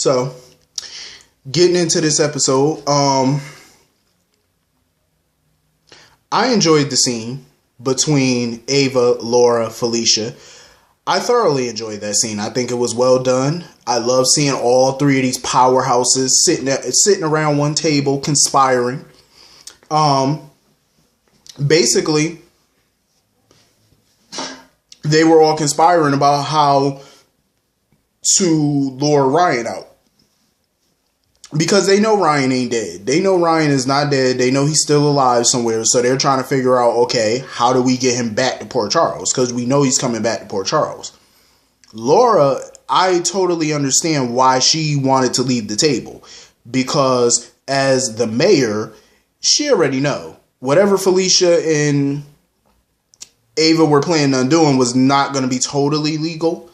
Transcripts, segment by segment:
So, getting into this episode, I enjoyed the scene between Ava, Laura, Felicia. I thoroughly enjoyed that scene. I think it was well done. I love seeing all three of these powerhouses sitting around one table conspiring. Basically, they were all conspiring about how to lure Ryan out. Because they know Ryan ain't dead. They know Ryan is not dead. They know he's still alive somewhere. So they're trying to figure out, okay, how do we get him back to Port Charles? Because we know he's coming back to Port Charles. Laura, I totally understand why she wanted to leave the table. Because as the mayor, she already know. Whatever Felicia and Ava were planning on doing was not going to be totally legal.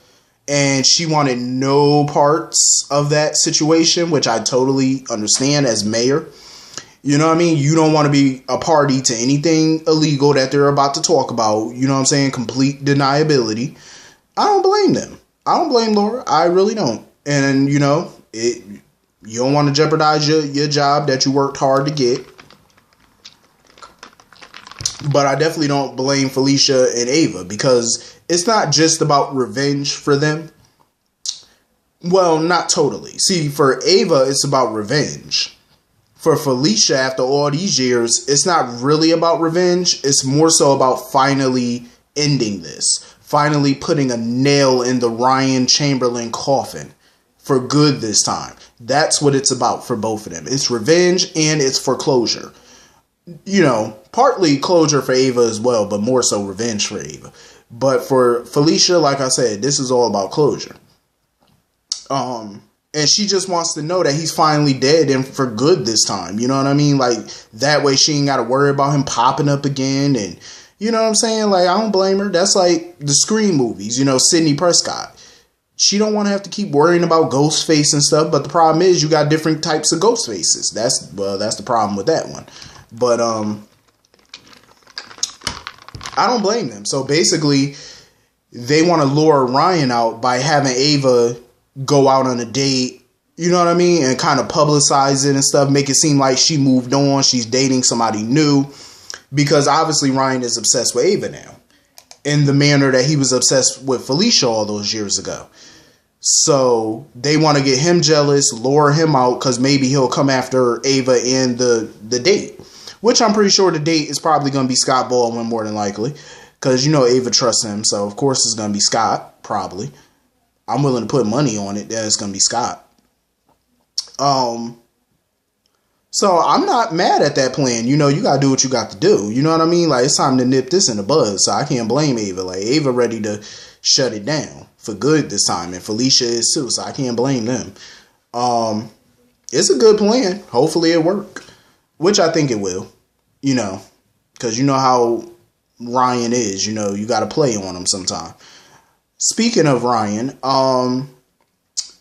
And she wanted no parts of that situation, which I totally understand as mayor. You know what I mean? You don't want to be a party to anything illegal that they're about to talk about. You know what I'm saying? Complete deniability. I don't blame them. I don't blame Laura. I really don't. And, you know, you don't want to jeopardize your job that you worked hard to get. But I definitely don't blame Felicia and Ava because it's not just about revenge for them. Well, not totally. See, for Ava, it's about revenge. For Felicia, after all these years, it's not really about revenge. It's more so about finally ending this. Finally putting a nail in the Ryan Chamberlain coffin for good this time. That's what it's about for both of them. It's revenge and it's for closure. You know, partly closure for Ava as well, but more so revenge for Ava. But for Felicia, like I said, this is all about closure. And she just wants to know that he's finally dead and for good this time. You know what I mean? Like, that way she ain't got to worry about him popping up again. And, you know what I'm saying? Like, I don't blame her. That's like the Scream movies, you know, Sidney Prescott. She don't want to have to keep worrying about Ghostface and stuff. But the problem is you got different types of ghost faces. That's the problem with that one. But, I don't blame them. So basically, they want to lure Ryan out by having Ava go out on a date, you know what I mean? And kind of publicize it and stuff, make it seem like she moved on, she's dating somebody new. Because obviously Ryan is obsessed with Ava now, in the manner that he was obsessed with Felicia all those years ago. So they want to get him jealous, lure him out, because maybe he'll come after Ava and the date. Which I'm pretty sure the date is probably going to be Scott Baldwin more than likely. Because, you know, Ava trusts him. So, of course, it's going to be Scott, probably. I'm willing to put money on it that it's going to be Scott. So, I'm not mad at that plan. You know, you got to do what you got to do. You know what I mean? Like, it's time to nip this in the bud. So, I can't blame Ava. Like, Ava ready to shut it down for good this time. And Felicia is too. So, I can't blame them. It's a good plan. Hopefully, it works. Which I think it will. You know, because you know how Ryan is, you know, you got to play on him sometime. Speaking of Ryan,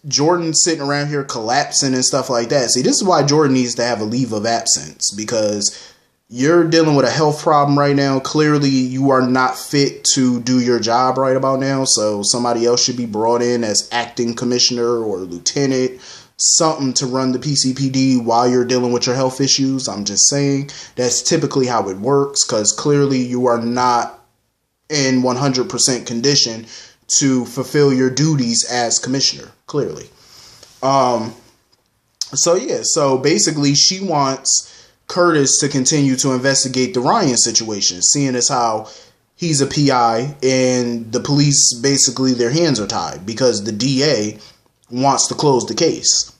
Jordan sitting around here collapsing and stuff like that. See, this is why Jordan needs to have a leave of absence, because you're dealing with a health problem right now. Clearly, you are not fit to do your job right about now. So somebody else should be brought in as acting commissioner or lieutenant, something to run the PCPD while you're dealing with your health issues. I'm just saying that's typically how it works, because clearly you are not in 100% condition to fulfill your duties as commissioner, clearly. So basically she wants Curtis to continue to investigate the Ryan situation, seeing as how he's a PI and the police, basically their hands are tied because the DA wants to close the case.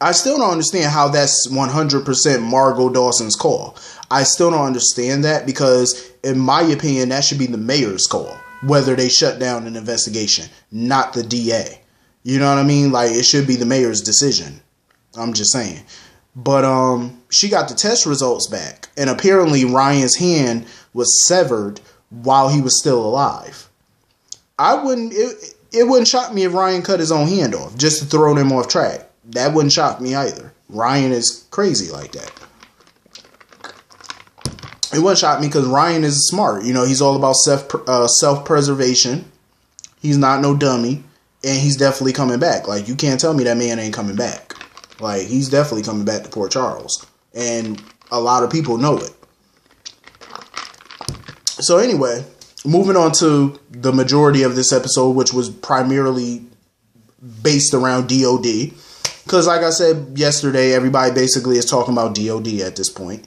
I still don't understand how that's 100% Margot Dawson's call. I still don't understand that, because in my opinion, that should be the mayor's call, whether they shut down an investigation, not the DA. You know what I mean? Like, it should be the mayor's decision. I'm just saying. But she got the test results back, and apparently Ryan's hand was severed while he was still alive. It wouldn't shock me if Ryan cut his own hand off just to throw them off track. That wouldn't shock me either. Ryan is crazy like that. It wouldn't shock me because Ryan is smart. You know, he's all about self-preservation. He's not no dummy. And he's definitely coming back. Like, you can't tell me that man ain't coming back. Like, he's definitely coming back to Port Charles. And a lot of people know it. So anyway, moving on to the majority of this episode, which was primarily based around DOD. Because like I said yesterday, everybody basically is talking about DOD at this point.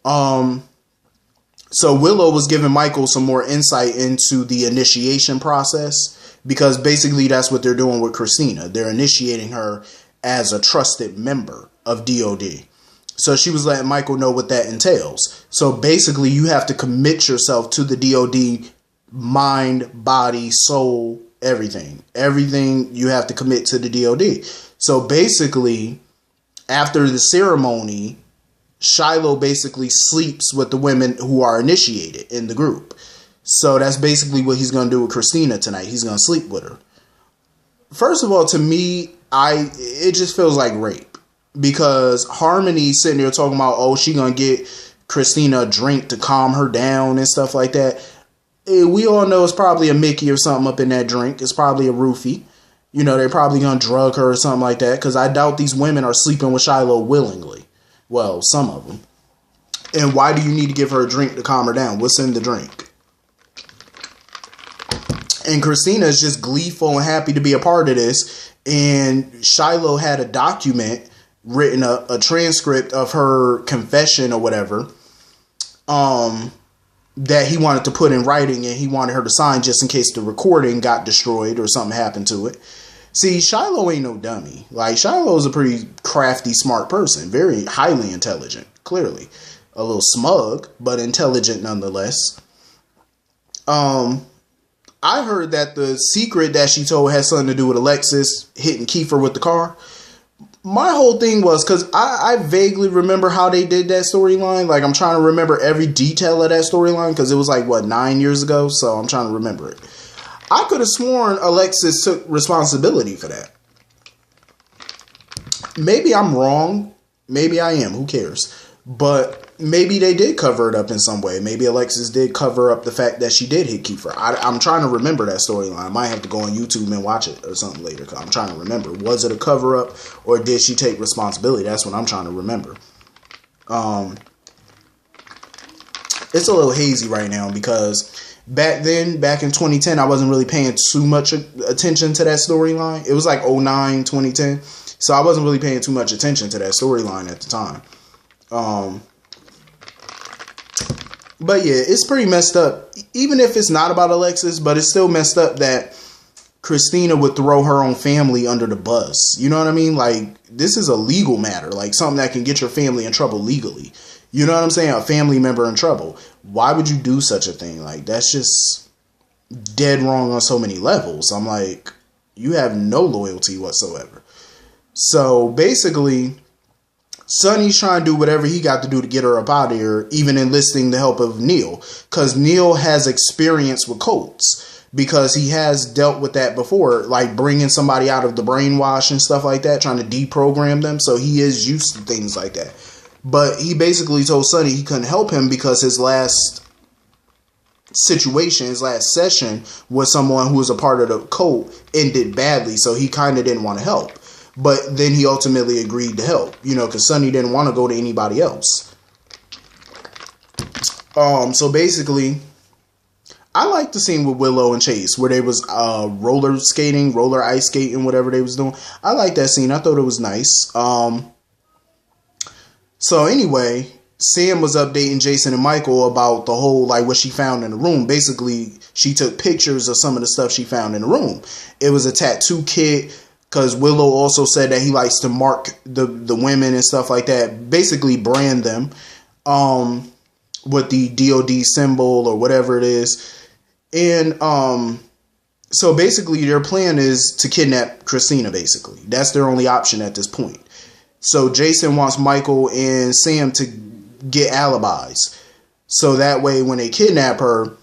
So Willow was giving Michael some more insight into the initiation process. Because basically that's what they're doing with Christina. They're initiating her as a trusted member of DOD. So she was letting Michael know what that entails. So basically you have to commit yourself to the DOD mind, body, soul, everything. Everything you have to commit to the DOD. So basically after the ceremony, Shiloh basically sleeps with the women who are initiated in the group. So that's basically what he's going to do with Christina tonight. He's going to sleep with her. First of all, to me, it just feels like rape. Because Harmony's sitting there talking about, oh, she going to get Christina a drink to calm her down and stuff like that. We all know it's probably a Mickey or something up in that drink. It's probably a roofie. You know, they're probably going to drug her or something like that. Because I doubt these women are sleeping with Shiloh willingly. Well, some of them. And why do you need to give her a drink to calm her down? What's in the drink? And Christina is just gleeful and happy to be a part of this. And Shiloh had a document written, a transcript of her confession or whatever, that he wanted to put in writing and he wanted her to sign just in case the recording got destroyed or something happened to it. See, Shiloh ain't no dummy. Like, Shiloh's a pretty crafty, smart person. Very highly intelligent, clearly. A little smug, but intelligent nonetheless. I heard that the secret that she told had something to do with Alexis hitting Kiefer with the car. My whole thing was, because I vaguely remember how they did that storyline. Like, I'm trying to remember every detail of that storyline, because it was like, 9 years ago? So I'm trying to remember it. I could have sworn Alexis took responsibility for that. Maybe I'm wrong. Maybe I am. Who cares? But maybe they did cover it up in some way. Maybe Alexis did cover up the fact that she did hit Kiefer. I'm trying to remember that storyline. I might have to go on YouTube and watch it or something later. Cause I'm trying to remember. Was it a cover up or did she take responsibility? That's what I'm trying to remember. It's a little hazy right now because back in 2010, I wasn't really paying too much attention to that storyline. It was like 2009, 2010. So I wasn't really paying too much attention to that storyline at the time. But yeah, it's pretty messed up. Even if it's not about Alexis, but it's still messed up that Christina would throw her own family under the bus. You know what I mean? Like, this is a legal matter. Like, something that can get your family in trouble legally. You know what I'm saying? A family member in trouble. Why would you do such a thing? Like, that's just dead wrong on so many levels. I'm like, you have no loyalty whatsoever. So, basically, Sonny's trying to do whatever he got to do to get her up out of here, even enlisting the help of Neil. Because Neil has experience with cults. Because he has dealt with that before. Like bringing somebody out of the brainwash and stuff like that. Trying to deprogram them. So he is used to things like that. But he basically told Sonny he couldn't help him because his last situation, his last session with someone who was a part of the cult ended badly. So he kind of didn't want to help. But then he ultimately agreed to help, you know, because Sonny didn't want to go to anybody else. So basically, I liked the scene with Willow and Chase where they was roller ice skating, whatever they was doing. I liked that scene. I thought it was nice. So anyway, Sam was updating Jason and Michael about the whole, like, what she found in the room. Basically, she took pictures of some of the stuff she found in the room. It was a tattoo kit. Because Willow also said that he likes to mark the women and stuff like that. Basically brand them with the DOD symbol or whatever it is. And so basically their plan is to kidnap Christina, basically. That's their only option at this point. So Jason wants Michael and Sam to get alibis. So that way when they kidnap her,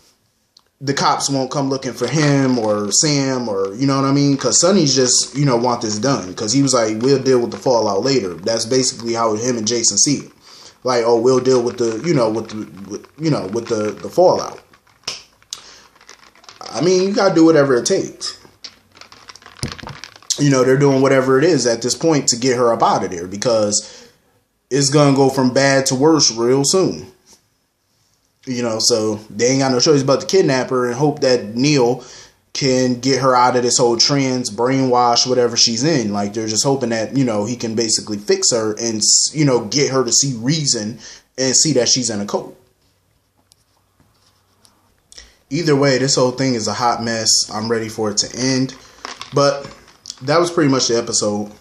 the cops won't come looking for him or Sam or, you know what I mean? Because Sonny's just, you know, want this done. Because he was like, we'll deal with the fallout later. That's basically how him and Jason see it. Like, oh, we'll deal with the, with the fallout. I mean, you got to do whatever it takes. they're doing whatever it is at this point to get her up out of there, because it's going to go from bad to worse real soon. So they ain't got no choice but to kidnap her and hope that Neil can get her out of this whole trance, brainwash, whatever she's in. Like, they're just hoping that, he can basically fix her and, get her to see reason and see that she's in a cult. Either way, this whole thing is a hot mess. I'm ready for it to end. But that was pretty much the episode.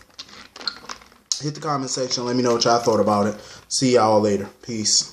Hit the comment section. Let me know what y'all thought about it. See y'all later. Peace.